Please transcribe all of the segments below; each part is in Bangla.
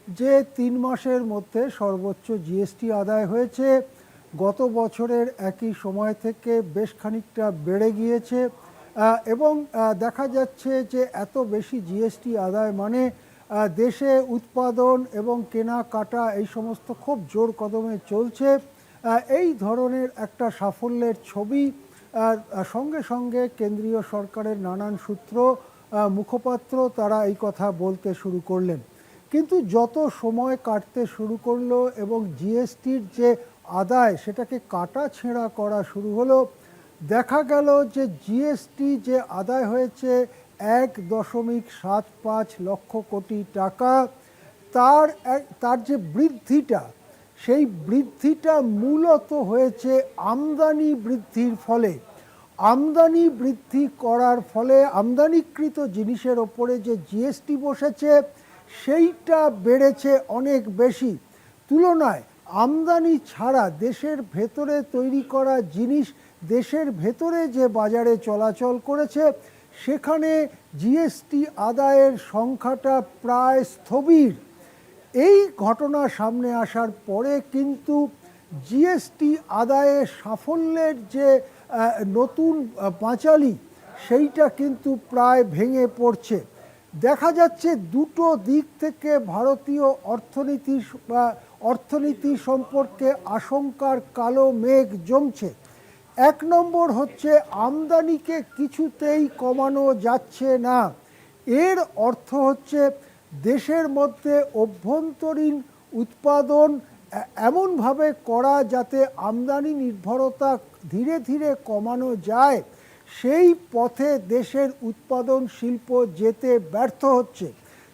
যে ৩ মাসের মধ্যে সর্বোচ্চ জিএসটি আদায় হয়েছে, গত বছরের একই সময় থেকে বেশ খানিকটা বেড়ে গিয়েছে এবং দেখা যাচ্ছে যে এত বেশি জিএসটি আদায় মানে দেশে উৎপাদন এবং কেনাকাটা এই সমস্ত খুব জোর কদমে চলছে। এই ধরনের একটা সাফল্যের ছবি সঙ্গে সঙ্গে কেন্দ্রীয় সরকারের নানান সূত্র মুখপাত্র তারা এই কথা বলতে শুরু করলেন। কিন্তু যত সময় কাটতে শুরু করলো এবং জিএসটির যে আদায় সেটাকে কাটা ছেঁড়া করা শুরু হলো, দেখা গেল যে জিএসটি যে আদায় হয়েছে 1.75 লক্ষ কোটি টাকা, তার যে বৃদ্ধিটা, সেই বৃদ্ধিটা মূলত হয়েছে আমদানি বৃদ্ধির ফলে। আমদানি বৃদ্ধি করার ফলে আমদানিকৃত জিনিসের ওপরে যে জিএসটি বসেছে সেইটা বেড়েছে অনেক বেশি। তুলনায় আমদানি ছাড়া দেশের ভেতরে তৈরি করা জিনিস দেশের ভেতরে যে বাজারে চলাচল করেছে সেখানে জিএসটি আদায়ের সংখ্যাটা প্রায় স্থবির। এই ঘটনা সামনে আসার পরে কিন্তু জিএসটি আদায়ে সাফল্যের যে নতুন পাঁচালী সেইটা কিন্তু প্রায় ভেঙে পড়ছে। দেখা যাচ্ছে দুটো দিক থেকে ভারতীয় অর্থনীতি সম্পর্কে আশঙ্কার কালো মেঘ জমছে। এক নম্বর হচ্ছে আমদানিকে কিছুতেই কমানো যাচ্ছে না। এর অর্থ হচ্ছে দেশের মধ্যে অভ্যন্তরীণ উৎপাদন এমনভাবে করা যাতে আমদানি নির্ভরতা ধীরে ধীরে কমানো যায়, সেই পথে দেশের উৎপাদন শিল্প যেতে ব্যর্থ হচ্ছে।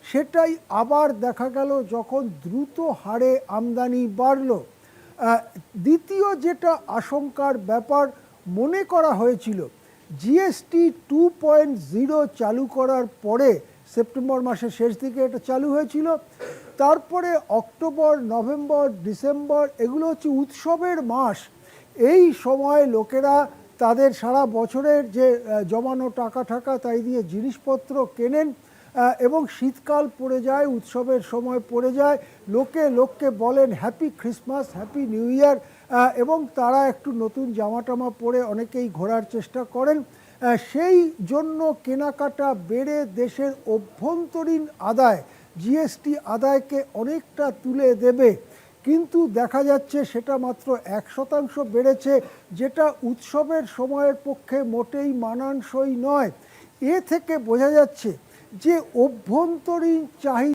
সেটাই আবার দেখা গেল যখন দ্রুত হারে আমদানি বাড়ল। দ্বিতীয় যেটা আশঙ্কার ব্যাপার মনে করা হয়েছিল, জিএসটি 2.0 চালু করার পরে, সেপ্টেম্বর মাসের শেষ দিকে এটা চালু হয়েছিল, তারপরে অক্টোবর, নভেম্বর, ডিসেম্বর এগুলো হচ্ছে উৎসবের মাস। এই সময় লোকেরা তাদের সারা বছরের যে জমানো টাকা তাই দিয়ে জিনিসপত্র কেনেন এবং শীতকাল পড়ে যায়, উৎসবের সময় পড়ে যায়, লোককে বলেন happy Christmas, happy new year, এবং তারা একটু নতুন জামা টামা পরে অনেকেই ঘোরার চেষ্টা করেন। সেই জন্য কেনাকাটা বেড়ে দেশের অভ্যন্তরীণ আদায় জিএসটি আদায়কে অনেকটা তুলে দেবে, কিন্তু দেখা যাচ্ছে সেটা মাত্র 1% বেড়েছে, যেটা উৎসবের সময়ের পক্ষে মোটেই মানানসই নয়। এ থেকে বোঝা যাচ্ছে যে অভ্যন্তরীণ চাহিদা